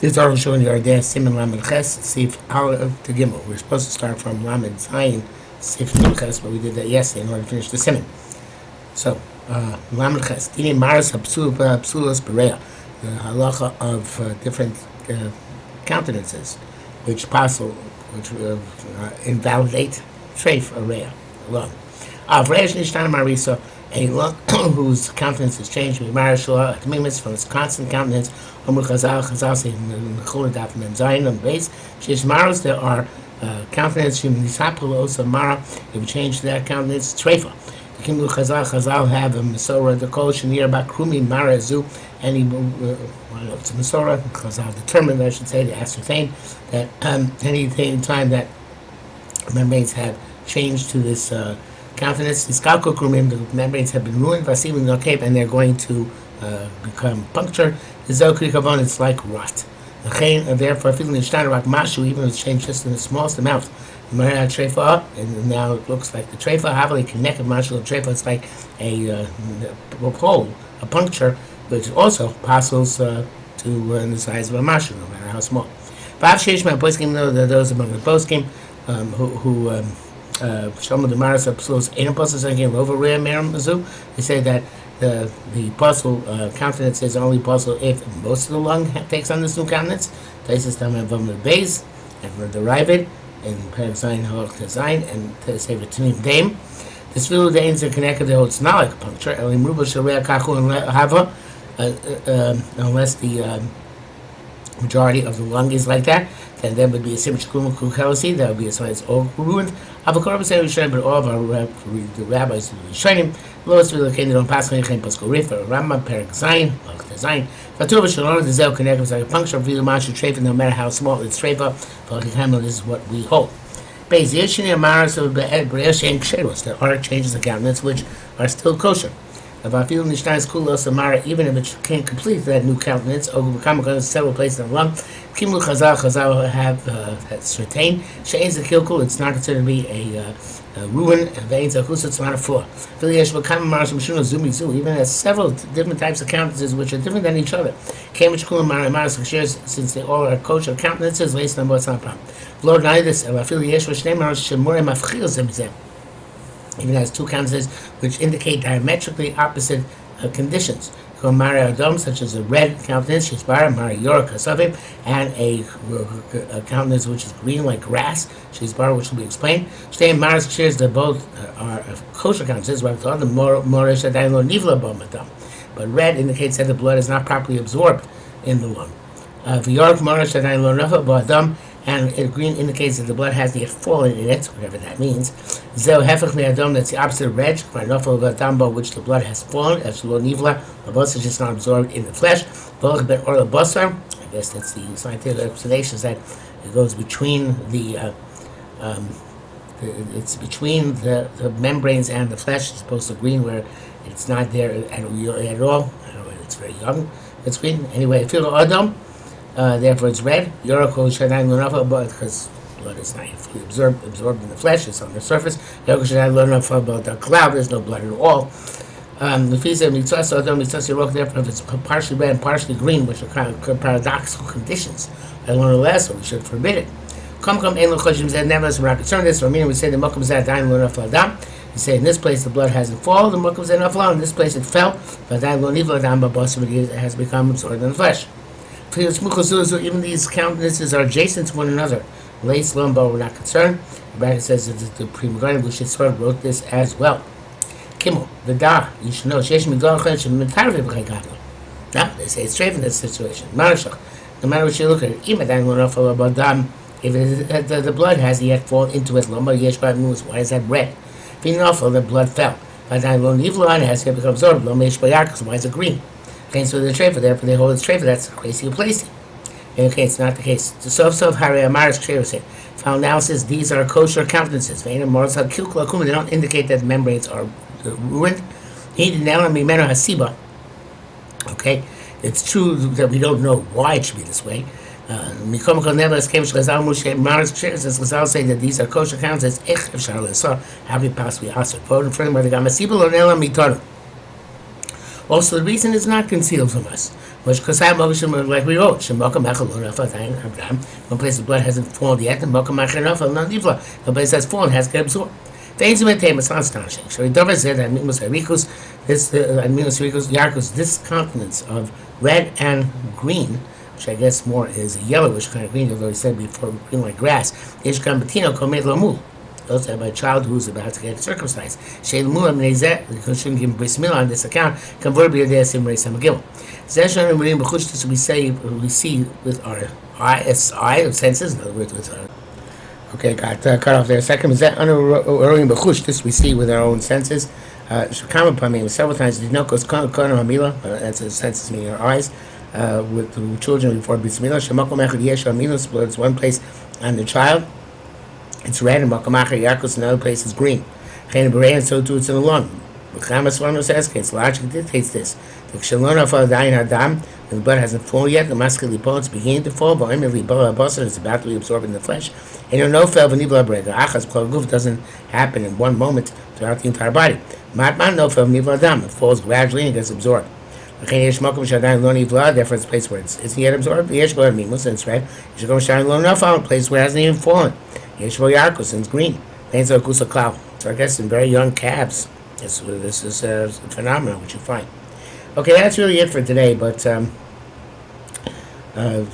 This are showing you our day, siman lamed ches, sif aleph to gimel. We're supposed to start from lamed zayin, sif ches, but we did that yesterday in order to finish the siman. So, lamed ches, dini maris psulas berea, the halacha of different countenances, which invalidate treif area alone. Avresh nishtana marisa, a lung whose countenance is changed, from its constant countenance. Chazal say in the Chol Daf Mem Zayin on the base. She's maros. There are countenance. If we change that countenance, treifa. The Kimlu Chazal have a Masorah. The Kol Shenir Bakrumi Marazu, and it's a Masorah. Chazal determined, I should say, to ascertain that time that membranes have changed to this countenance, the membranes have been ruined, and they're going to become punctured. It's like rot. Therefore, even if it's changed just in the smallest amount, and now it looks like the treifa, heavily connected mashu treifa. It's like a hole, a puncture, which also passes to the size of a mashu, no matter how small. Those among the poskim who Shlomo the Maris Psulos Ein Apostle again over Rei Merim Mazu. They say that the apostle countenance is only possible if most of the lung takes on this new countenance. Places them from the base and from derive it in Perek Zayin Halach Zayin and to say V'Tanim Dame. The Sfilu Dains are connected to it's not like a puncture. Elim Ruba Sharei Kachu and Hava, unless the majority of the lung is like that, then there would be a simcha kukalasi. That would be a sign it's all ruined. But all of our the rabbis Rishonim, lowest relocated on Pascha Yechem Paschal Rif, Rambam Perek Zayin, Halach Zayin. Fatuva Shalom the Zel connected with like a puncture of the mashu treifa, no matter how small it's treifa. For Halach this is what we hold. Beis Yeshini Amaras of Be'er Shein Ksheros. There are changes of countenance which are still kosher. Even if it can't complete that new countenance, or become several places in the lung, Kimlu Chazal have certain. She'ain's a kilkul, it's not considered to be a ruin, and it's not a flaw. Even has several different types of countenances which are different than each other. Since they all are kosher countenances, based on what's not problem. Lord, neither this, even has two countenances which indicate diametrically opposite conditions. Such as a red countenance, and a countenance which is green like grass, which will be explained. They both are kosher countenances, but red indicates that the blood is not properly absorbed in the lung. And green indicates that the blood has yet fallen in it, whatever that means. That's the opposite of red, which the blood has fallen, as lo nivla, the blood is just not absorbed in the flesh. I guess that's the scientific explanation, is that it goes between it's between the membranes and the flesh, as opposed to green, where it's not there at all. It's very young. It's green. Anyway, feel Adam. Therefore, it's red. Because blood is not fully absorbed in the flesh; it's on the surface. About the cloud, there's no blood at all. Therefore, if it's partially red and partially green, which are kind of paradoxical conditions, as one of the last, so we should forbid it. Never we're not concerned with this. Meaning, we say the mokum zeh dain lo nafal adam. We say in this place the blood hasn't fallen. The mokum zeh nafal. In this place it fell. But dain lo nifal adam, but it has become absorbed in the flesh. Even these countenances are adjacent to one another. Lace Lumbo, we're not concerned. The bracket says that the Pri Megadim Lushitz wrote this as well. Kimmel, the Da, you should know. Now, they say it's straight in this situation. Marashach, no matter what you look at it, if the blood has yet fallen into it, why is that red? The blood fell. It has yet become absorbed. Why is it green? Okay, so the treifa, therefore they hold it's treifa. That's crazy placing. Okay, it's not the case. The sof Hari Amaris Treifa say. Final analysis: these are kosher countenances. They don't indicate that the membranes are ruined. Okay, it's true that we don't know why it should be this way. Chazal say that these are kosher countenances. How we possibly ask for? Also, the reason is not concealed from us. Which Kosai Mokashim, like we wrote, Shemokam Machalon, one place the blood hasn't fallen yet, and Mokam Machanofa, not Nivla. The place that's fallen has to get absorbed. Things we take, it's not astonishing. So he does say that Mimus Arikus, this continence of red and green, which I guess more is a yellowish kind of green, although he said before, green like grass, Ishkan Betino Komed Lamul. Also by a child who's about to get circumcised. Shei Lamul Amnezet, because shouldn't give bris milah on this account, convert be there Sim Reis Hamagil. Zeshan and Marim Bechushtis we see with our eyes, senses, in other words, with our okay, got cut off there a second. Is that this we see with our own senses? Shukama Pamim several times. Dinokos Kono Hamila, that's the senses meaning our eyes. With the children before Bismillah, Shemako Mechad Yesh Aminos, it's one place on the child, it's red, and Makamachar Yakos, another place is green. Chayin B'rei, and so too it's in the lung. B'chamas Swanos Eskes, logic dictates this. The Kshalon of Dayin Hadam, the blood hasn't fallen yet, the muscle it's beginning to fall, but Emily Basar is about to be absorbed in the flesh. And no fel v'nibla brega. Achas Guf doesn't happen in one moment throughout the entire body. Matman no fel v'nibla dam. It falls gradually and gets absorbed. Therefore, it's a place where it's isn't yet absorbed. Yesh bo mimus, and it's red. Yesh go shine lo nafal, a place where it hasn't even fallen. Yesh bo yarkus, and it's green. Pains a kusa cloud. So I guess in very young calves, this is a phenomenon which you find. Okay, that's really it for today. But I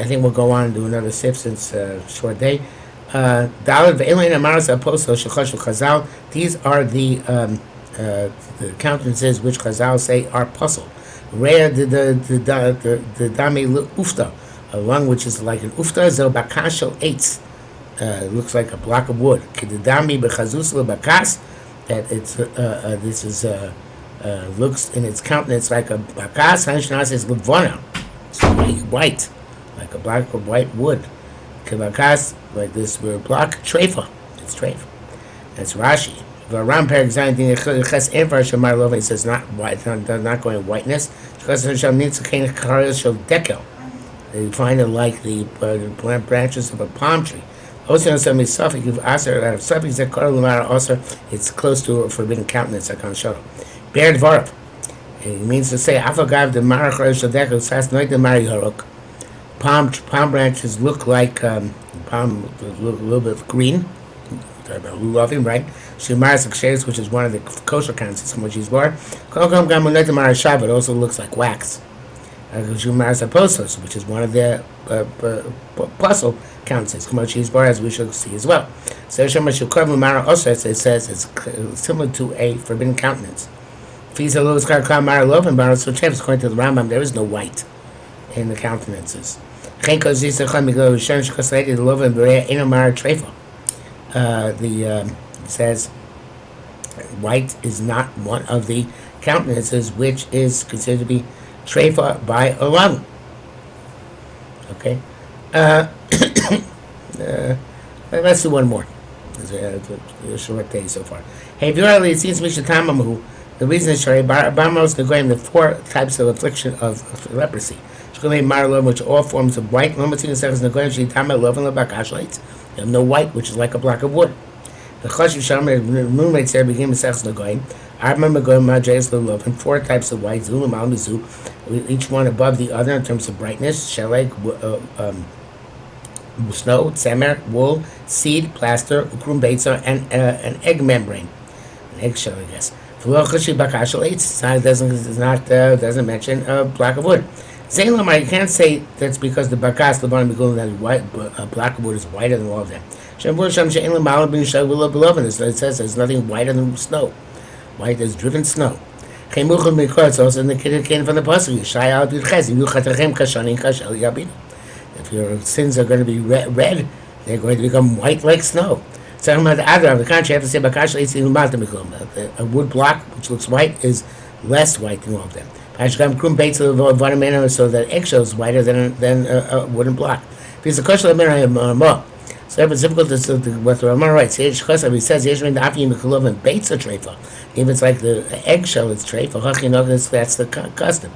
think we'll go on and do another sip since short day. These are the countenances which Chazal say are puzzle. Rea the dami ufta, a lung which is like an ufta, zel bakashel eitz, looks like a block of wood. Kidami bechazus lebakas, that it's this is looks in its countenance like a bakas. Hanshnas is levona, it's white, like a block of white wood. Kibakas, like this block treifa, it's treifa. That's Rashi. The Ram Perigzayin Ches Envar Shamar Lova, he says not white, not going whiteness. Because Hashem needs to kind of show dekel. They find it like the branches of a palm tree. Also, some is suffix. You've asked out of suffix that Kar Lumara also it's close to a forbidden countenance. I can't show. Bear Dvarav. It means to say Afagav the Marach Rosh Dekel Sas Noit the Mari Arukh. Palm branches look like palm look a little bit green. Loving, right? Shumaras Aksheris, which is one of the kosher countenances from which he's born. It also looks like wax. Shumaras Aposos, which is one of the puzzle countenances from which he's born, as we shall see as well. So it says it's similar to a forbidden countenance. According to the Rambam, there is no white in the countenances. Says white is not one of the countenances which is considered to be treifa by a lung. Okay, let's do one more. It's a short day so far. Hey, it seems Mishatamamu. The reason is Shari Bamos Nagoyim, the four types of affliction of leprosy. Which all forms of white. You have no white, which is like a block of wood. The Chashiv Shalom enumerates there begin Masechus Nagoyim. Arba Nagoyim Maджayis Lulav, and four types of white. Zulam Al Mizu, each one above the other in terms of brightness. Sheleg, snow, tzemer, wool, seed, plaster, ukrum beitza, and an egg membrane, an eggshell, I guess. Doesn't mention a block of wood. You can't say that's because the bakas lebanon that white block of wood is whiter than all of them. It says there's nothing whiter than snow. White as driven snow. It's also in the kid from the pasuk. If your sins are going to be red, they're going to become white like snow. On the contrary, you have to say a wood block which looks white is less white than all of them. So that eggshell is whiter than a wooden block. Because the question of so it's difficult to what the Ramah writes. He says even if it's like the eggshell, it's treifa. That's the custom.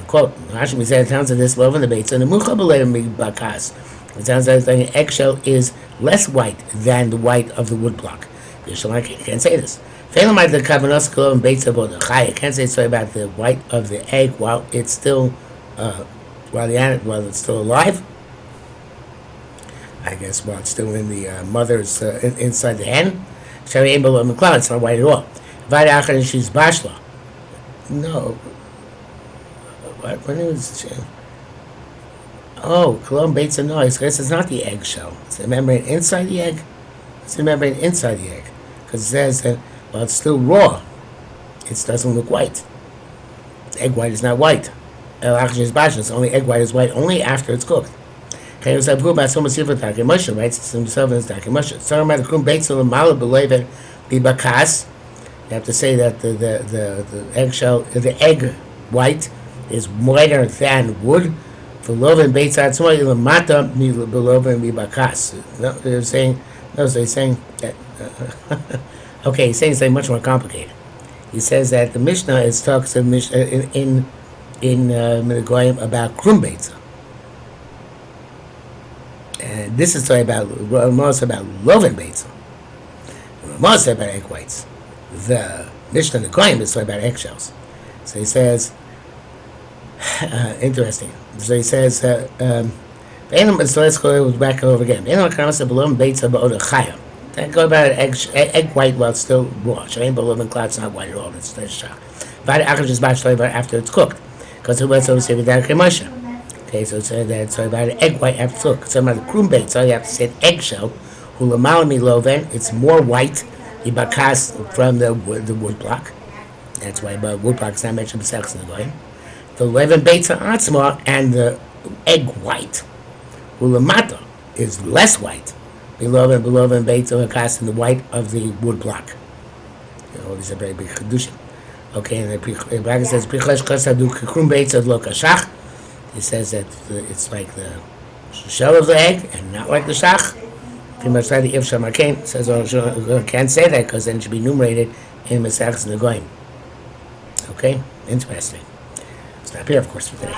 Quote: Hashem said it sounds like this love in the beitza and the bakas. It sounds like the eggshell is less white than the white of the wood block. You can't say this. Failamite the kavanos kolov beitza bo the chai. You can't say so about the white of the egg while it's still while it's still alive. I guess while it's still in the mother's inside the hen. Shari ain't below the cloud. It's not white at all. Vayda achar and she's bashla. No. What is it? Oh, kolov beitza no. I guess it's not the eggshell. It's the membrane inside the egg. It's the membrane inside the egg because it says that while it's still raw, it doesn't look white. Egg white is not white. It's only egg white is white only after it's cooked. Okay, it was a about so much different than Moshe, right? It's himself as Dr. Moshe. So about the krum beitza l'mala b'leiven bibakas. You have to say that the eggshell, the egg white is whiter than wood. For loven beitza atzma l'mata b'loven bibakas. No, they're saying. No, so he's saying that. Okay, he's saying something much more complicated. He says that the Mishnah is talks in Goyim about krum beitza, and this is talking about Ramos about loven beitza. Ramos talking about egg whites. The Mishnah in the Goyim is talking about eggshells. So he says, interesting. So he says, so let's go back over again. Go about egg white while it's still raw. Shalein below cloud's not white at all. It's shock. After it's cooked, because it was also with Moshe. Okay, so it's that it's about egg white after it's cooked. So about the krum bait, so you have to say eggshell. Hulamali loven, it's more white. Ibakas from the wood block. That's why wood block is not mentioned besides in the goyim. The leaven beitza atzma and the egg white. Hulamata is less white. Below and beitza cast in the white of the wood block. All these are very big chedushim. Okay, and the bracket says prichlesh kasadu krum beitza lo kashach. It says that it's like the shell of the egg and not like the shach. Pretty much like the if shamarkain says can't say that because then it should be enumerated in Masechus and the Goyim. Okay, interesting. Stop here, of course, for today.